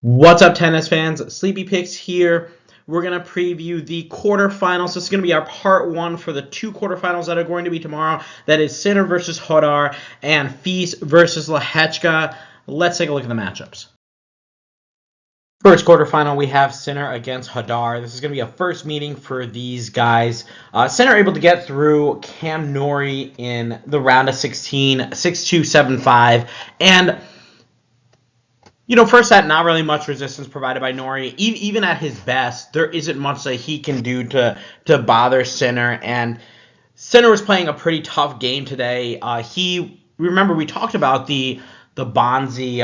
What's up, tennis fans? Sleepy Picks here. We're going to preview the quarterfinals. This is going to be our part one for the two quarterfinals that are going to be tomorrow. That is Sinner versus Jodar and Feast versus Lehecka. Let's take a look at the matchups. First quarterfinal, we have Sinner against Jodar. This is going to be a first meeting for these guys. Sinner able to get through Norrie in the round of 16, 6-2, 7-5. And first set, not really much resistance provided by Norrie. Even at his best, there isn't much that he can do to bother Sinner. And Sinner was playing a pretty tough game today. Remember we talked about the Bonzi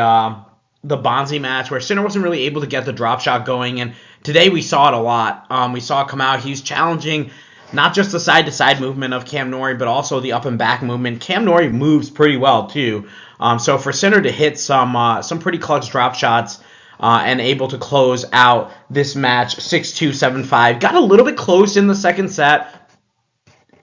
match where Sinner wasn't really able to get the drop shot going, and today we saw it a lot. We saw it come out. He's challenging not just the side-to-side movement of Norrie, but also the up and back movement. Norrie moves pretty well too. So for Sinner to hit some pretty clutch drop shots and able to close out this match 6-2, 7-5. Got a little bit close in the second set.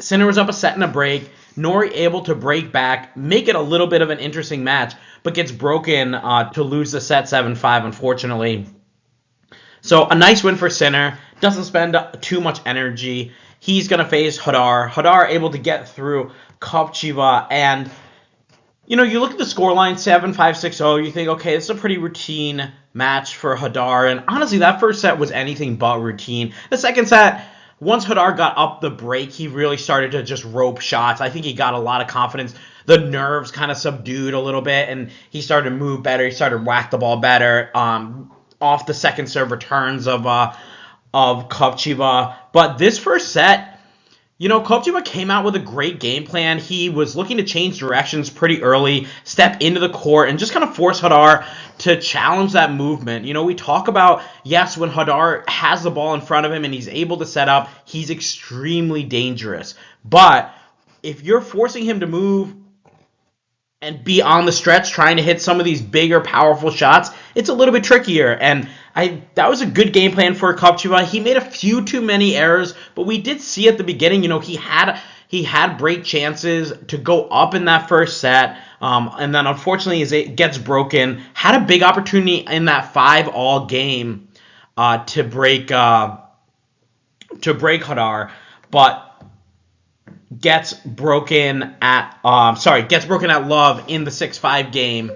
Sinner was up a set and a break. Norrie able to break back, make it a little bit of an interesting match, but gets broken to lose the set 7-5, unfortunately. So a nice win for Sinner. Doesn't spend too much energy. He's going to face Jodar. Jodar able to get through Kopriva, and you look at the scoreline, 7-5, 6-0, you think, okay, this is a pretty routine match for Jodar, and honestly, that first set was anything but routine. The second set, once Jodar got up the break, he really started to just rope shots. I think he got a lot of confidence. The nerves kind of subdued a little bit, and he started to move better. He started to whack the ball better off the second serve returns of Kopriva. But this first set, Kopriva came out with a great game plan. He was looking to change directions pretty early, step into the court, and just kind of force Jodar to challenge that movement. We talk about, yes, when Jodar has the ball in front of him and he's able to set up, he's extremely dangerous. But if you're forcing him to move and be on the stretch trying to hit some of these bigger, powerful shots, it's a little bit trickier. And that was a good game plan for Kopriva. He made a few too many errors, but we did see at the beginning, he had break chances to go up in that first set, and then unfortunately as it gets broken, had a big opportunity in that 5-all game to break Jodar, but gets broken at love in the 6-5 game,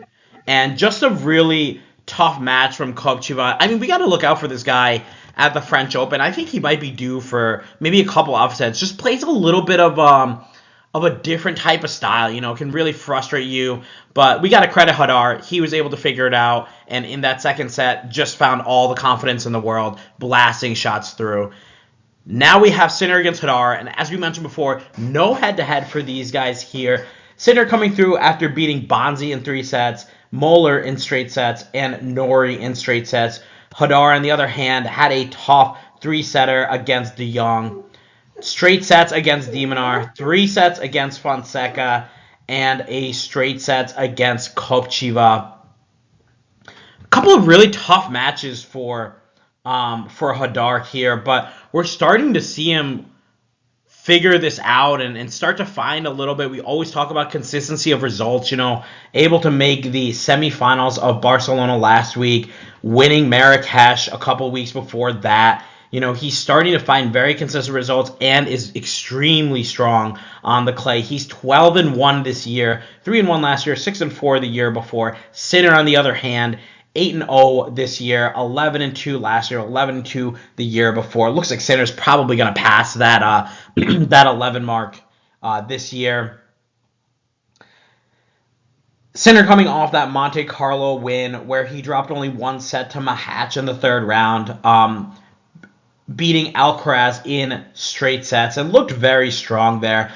and just a really tough match from Kopriva. I mean, we got to look out for this guy at the French Open. I think he might be due for maybe a couple upsets. Just plays a little bit of a different type of style. Can really frustrate you. But we got to credit Jodar. He was able to figure it out, and in that second set, just found all the confidence in the world, blasting shots through. Now we have Sinner against Jodar, and as we mentioned before, no head-to-head for these guys here. Sinner coming through after beating Bonzi in 3 sets, Moeller in straight sets, and Norrie in straight sets. Jodar, on the other hand, had a tough 3-setter against De Jong, straight sets against Demonar, 3 sets against Fonseca, and a straight sets against Kopriva. A couple of really tough matches for Jodar here, but we're starting to see him figure this out and start to find a little bit. We always talk about consistency of results, able to make the semifinals of Barcelona last week, winning Marrakesh a couple weeks before that. He's starting to find very consistent results and is extremely strong on the clay. He's 12-1 this year, 3-1 last year, 6-4 the year before. Sinner, on the other hand, 8-0 this year, 11-2 last year, 11-2 the year before. It looks like Sinner's probably going to pass that 11 mark this year. Sinner coming off that Monte Carlo win where he dropped only 1 set to Mahatch in the third round, beating Alcaraz in straight sets, and looked very strong there.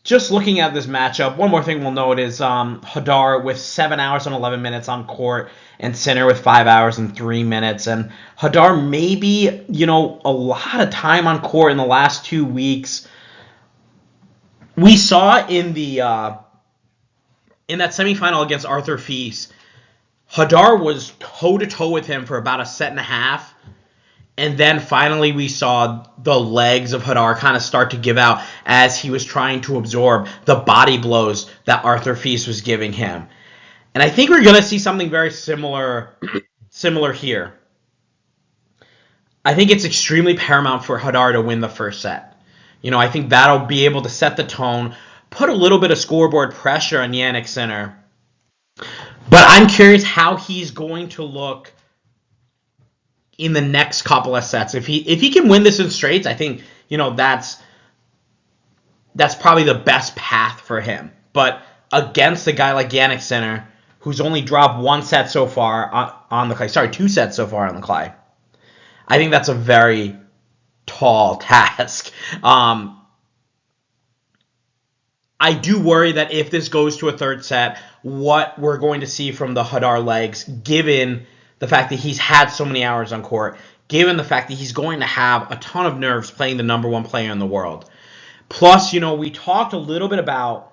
Just looking at this matchup, one more thing we'll note is Jodar with 7 hours and 11 minutes on court, and Sinner with 5 hours and 3 minutes. And Jodar maybe, a lot of time on court in the last 2 weeks. We saw in that semifinal against Arthur Feast, Jodar was toe-to-toe with him for about a set and a half. And then finally we saw the legs of Jodar kind of start to give out as he was trying to absorb the body blows that Arthur Feast was giving him. And I think we're going to see something very similar here. I think it's extremely paramount for Jodar to win the first set. I think that'll be able to set the tone, put a little bit of scoreboard pressure on Jannik Sinner. But I'm curious how he's going to look in the next couple of sets. If he can win this in straights, I think that's probably the best path for him. But against a guy like Jannik Sinner, who's only dropped one set so far on the clay, sorry, 2 sets so far on the clay, I think that's a very tall task. I do worry that if this goes to a third set, what we're going to see from the Jodar legs, given the fact that he's had so many hours on court, given the fact that he's going to have a ton of nerves playing the number 1 player in the world. Plus, we talked a little bit about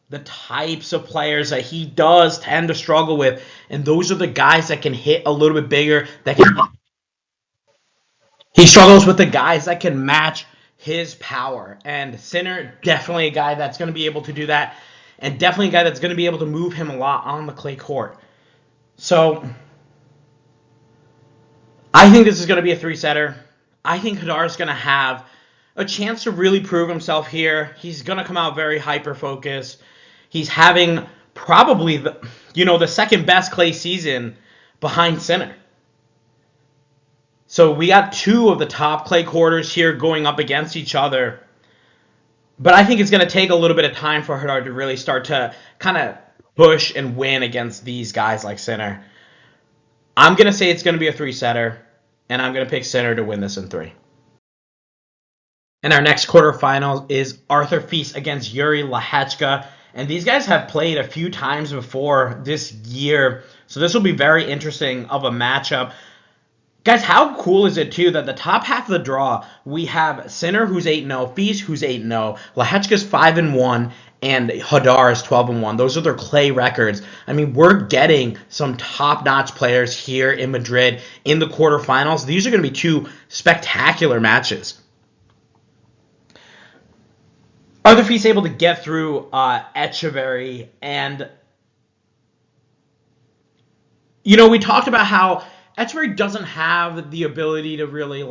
the types of players that he does tend to struggle with, and those are the guys that can hit a little bit bigger, he struggles with the guys that can match his power. And Sinner, definitely a guy that's going to be able to do that, and definitely a guy that's going to be able to move him a lot on the clay court. So, I think this is going to be a 3-setter. I think Jodar is going to have a chance to really prove himself here. He's going to come out very hyper-focused. He's having probably the second best clay season behind Sinner. So we got 2 of the top clay quarters here going up against each other. But I think it's going to take a little bit of time for Jodar to really start to kind of push and win against these guys like Sinner. I'm going to say it's going to be a 3-setter, and I'm going to pick Sinner to win this in 3. And our next quarterfinal is Arthur Fils against Yuri Lehecka. And these guys have played a few times before this year, so this will be very interesting of a matchup. Guys, how cool is it, too, that the top half of the draw, we have Sinner, who's 8-0, Fils, who's 8-0, Lehecka's 5-1, and Jodar is 12-1. Those are their clay records. I mean, we're getting some top-notch players here in Madrid in the quarterfinals. These are going to be 2 spectacular matches. Arthur Fils able to get through Etcheverry, and we talked about how Etcheverry doesn't have the ability to really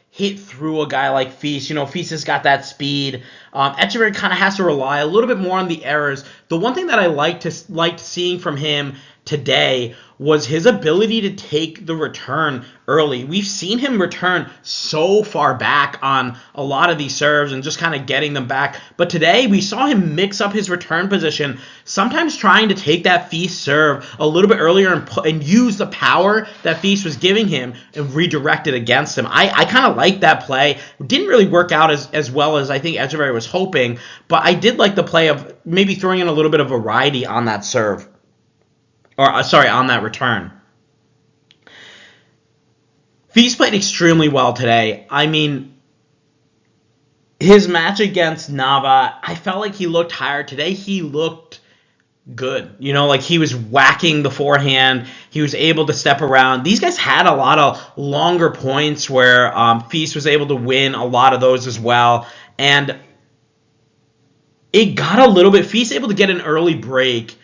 hit through a guy like Fils. Fils has got that speed. Etcheverry kind of has to rely a little bit more on the errors. The one thing that I liked seeing from him today was his ability to take the return early. We've seen him return so far back on a lot of these serves and just kind of getting them back. But today we saw him mix up his return position, sometimes trying to take that Fils serve a little bit earlier and use the power that Fils was giving him and redirect it against him. I kind of like that play. It didn't really work out as well as I think Etcheverry was hoping, but I did like the play of maybe throwing in a little bit of variety on that serve. On that return. Fils played extremely well today. I mean, his match against Nava, I felt like he looked tired. Today he looked good. He was whacking the forehand. He was able to step around. These guys had a lot of longer points where Fils was able to win a lot of those as well. And it got a little bit... Fils able to get an early break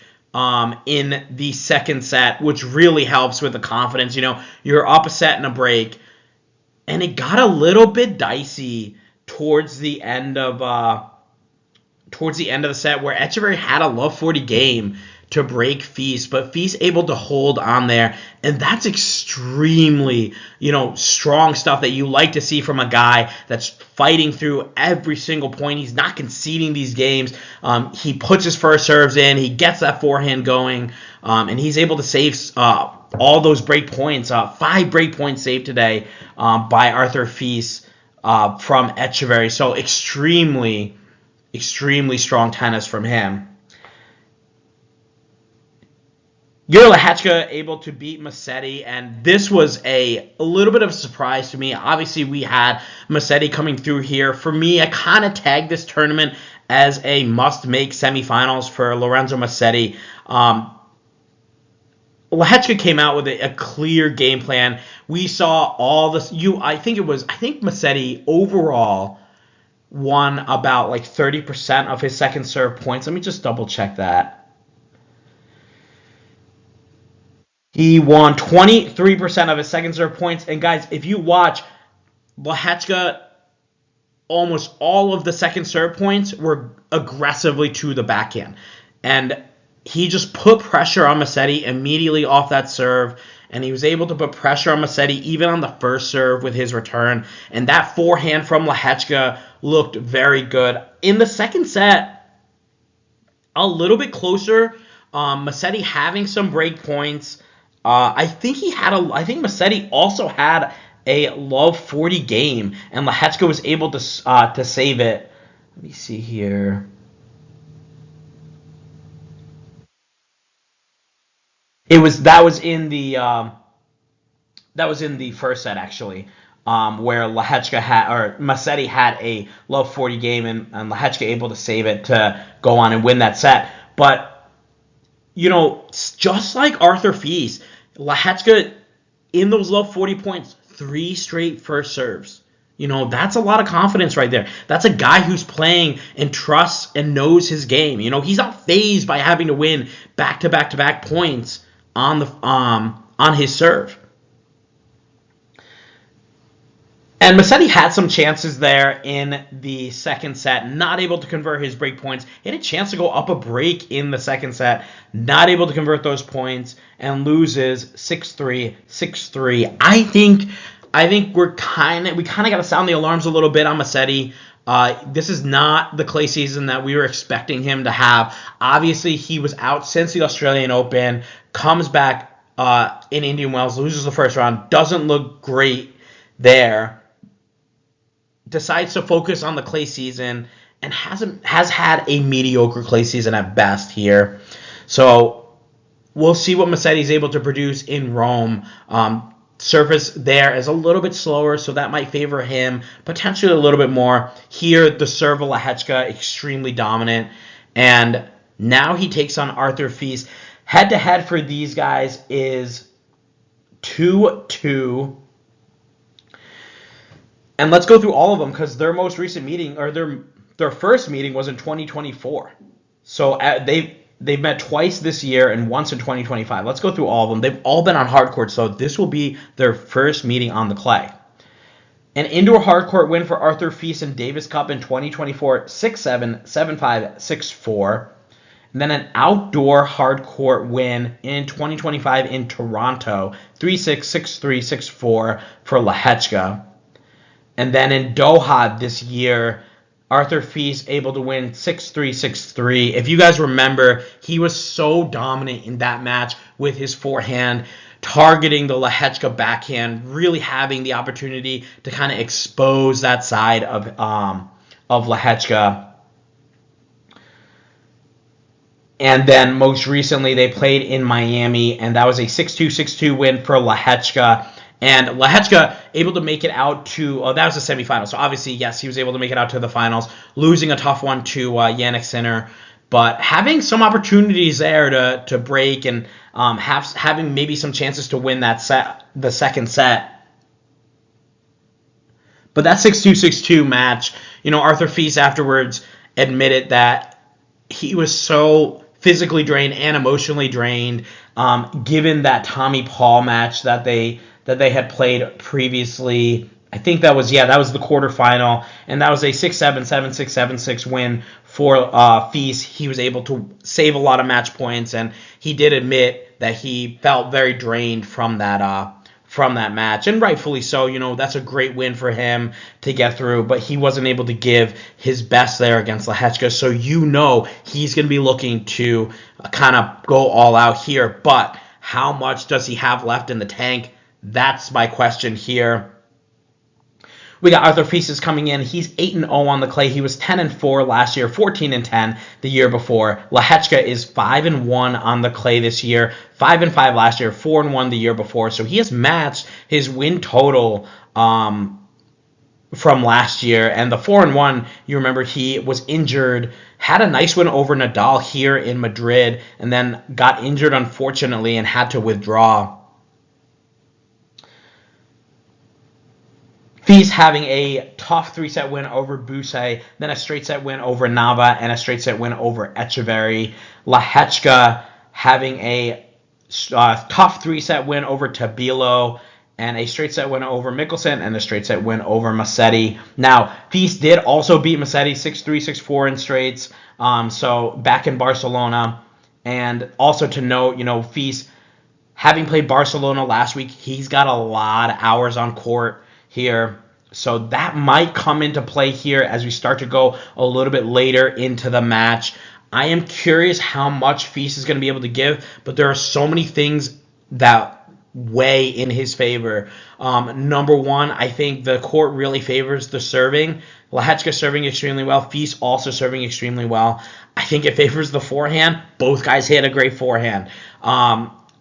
in the second set, which really helps with the confidence. You're up a set and a break, and it got a little bit dicey towards the end of the set, where Etcheverry had a love 40 game to break Fils, but Fils able to hold on there, and that's extremely, strong stuff that you like to see from a guy that's fighting through every single point. He's not conceding these games. He puts his first serves in, he gets that forehand going, and he's able to save all those break points. 5 break points saved today by Arthur Fils from Etcheverry. So extremely strong tennis from him. Yuri Lehecka able to beat Musetti, and this was a little bit of a surprise to me. Obviously, we had Musetti coming through here. For me, I kind of tagged this tournament as a must-make semifinals for Lorenzo Musetti. Lehecka came out with a clear game plan. We saw all this. I think Musetti overall won about 30% of his second serve points. Let me just double check that. He won 23% of his second serve points. And guys, if you watch, Lehecka, almost all of the second serve points were aggressively to the backhand. And he just put pressure on Musetti immediately off that serve. And he was able to put pressure on Musetti even on the first serve with his return. And that forehand from Lehecka looked very good. In the second set, a little bit closer. Musetti having some break points. I think Musetti also had a low 40 game, and Lehecka was able to save it. Let me see here. That was in the first set actually, where Musetti had a low 40 game, and Lehecka able to save it to go on and win that set. But just like Arthur Fils, Lehecka in those low 40 points, 3 straight first serves. That's a lot of confidence right there. That's a guy who's playing and trusts and knows his game. He's not fazed by having to win back-to-back-to-back points on his serve. And Musetti had some chances there in the second set, not able to convert his break points. He had a chance to go up a break in the second set, not able to convert those points, and loses 6-3, 6-3. I think we kind of got to sound the alarms a little bit on Musetti. This is not the clay season that we were expecting him to have. Obviously, he was out since the Australian Open, comes back in Indian Wells, loses the first round, doesn't look great there. Decides to focus on the clay season and has had a mediocre clay season at best here. So we'll see what Musetti is able to produce in Rome. Surface there is a little bit slower, so that might favor him potentially a little bit more. Here, the serve of Lehecka extremely dominant, and now he takes on Arthur Fils. Head-to-head for these guys is 2-2. And let's go through all of them because their most recent meeting, or their first meeting, was in 2024. So they've met twice this year and once in 2025. Let's go through all of them. They've all been on hard court, so this will be their first meeting on the clay. An indoor hard court win for Arthur Fils in Davis Cup in 2024, 6-7, 7-5, 6-4. And then an outdoor hard court win in 2025 in Toronto, 3-6, 6-3, 6-4 for Lehecka. And then in Doha this year, Arthur Fils able to win 6-3, 6-3. If you guys remember, he was so dominant in that match with his forehand, targeting the Lehecka backhand, really having the opportunity to kind of expose that side of Lehecka. And then most recently, they played in Miami, and that was a 6-2, 6-2 win for Lehecka. And Lehecka able to make it out to, that was the semifinals. So obviously, yes, he was able to make it out to the finals, losing a tough one to Jannik Sinner, but having some opportunities there to break and having maybe some chances to win that set, the second set. But that 6-2, 6-2 match, Arthur Fils afterwards admitted that he was so physically drained and emotionally drained, given that Tommy Paul match that they had played previously. I think that was the quarterfinal, and that was a 6-7, 7-6, 7-6 win for Fils. He was able to save a lot of match points, and he did admit that he felt very drained from that match, and rightfully so. That's a great win for him to get through, but he wasn't able to give his best there against Lehecka, so he's going to be looking to kind of go all out here, but how much does he have left in the tank? That's my question here. We got Arthur Fils coming in. He's 8-0 on the clay. He was 10-4 last year, 14-10 the year before. Lehecka is 5-1 on the clay this year, 5-5 last year, 4-1 the year before. So he has matched his win total from last year. And the 4-1, you remember, he was injured, had a nice win over Nadal here in Madrid, and then got injured, unfortunately, and had to withdraw. Fils having a tough 3-set win over Bousset, then a straight set win over Nava, and a straight set win over Etcheverry. Lehecka having a tough 3-set win over Tabilo, and a straight set win over Mikkelsen, and a straight set win over Musetti. Now, Feast did also beat Musetti 6-3, 6-4 in straights, so back in Barcelona. And also to note, Feast, having played Barcelona last week, he's got a lot of hours on court here. So that might come into play here as we start to go a little bit later into the match. I am curious how much Feast is going to be able to give, but there are so many things that weigh in his favor. Number one, I think the court really favors the serving. Lehecka serving extremely well. Feast also serving extremely well. I think it favors the forehand. Both guys hit a great forehand.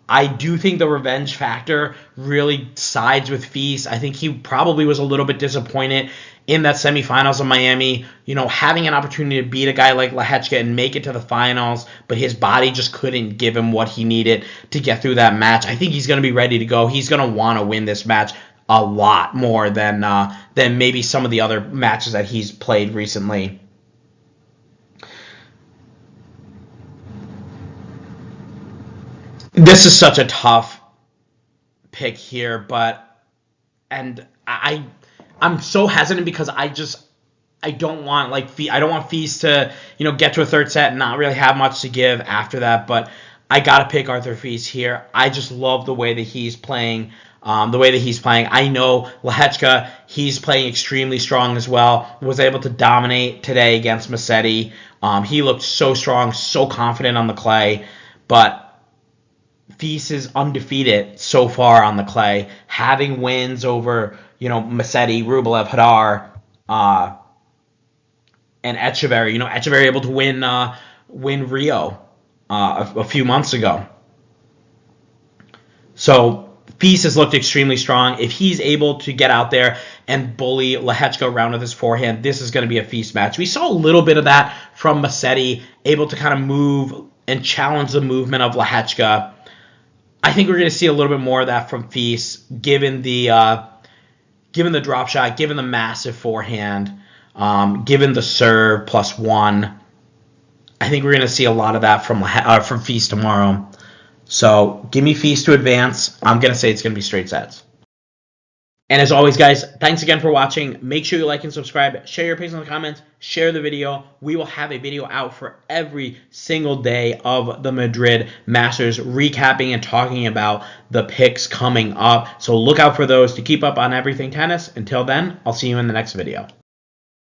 I do think the revenge factor really sides with Feast. I think he probably was a little bit disappointed in that semifinals of Miami, having an opportunity to beat a guy like Lehecka and make it to the finals, but his body just couldn't give him what he needed to get through that match. I think he's going to be ready to go. He's going to want to win this match a lot more than maybe some of the other matches that he's played recently. This is such a tough pick here, I'm so hesitant because I don't want Feast to get to a third set and not really have much to give after that, but I gotta pick Arthur Feast here. I just love the way that he's playing. I know Lehecka, he's playing extremely strong as well. Was able to dominate today against Musetti. He looked so strong, so confident on the clay, but Feast is undefeated so far on the clay, having wins over Musetti, Rublev, Hadar, and Etcheverry. Etcheverry able to win Rio a few months ago. So Feast has looked extremely strong. If he's able to get out there and bully Lehecka around with his forehand, this is going to be a Feast match. We saw a little bit of that from Musetti, able to kind of move and challenge the movement of Lehecka. I think we're going to see a little bit more of that from Feast, given the drop shot, given the massive forehand, given the serve +1. I think we're going to see a lot of that from Feast tomorrow. So give me Feast to advance. I'm going to say it's going to be straight sets. And as always, guys, thanks again for watching. Make sure you like and subscribe. Share your picks in the comments. Share the video. We will have a video out for every single day of the Madrid Masters, recapping and talking about the picks coming up. So look out for those to keep up on everything tennis. Until then, I'll see you in the next video.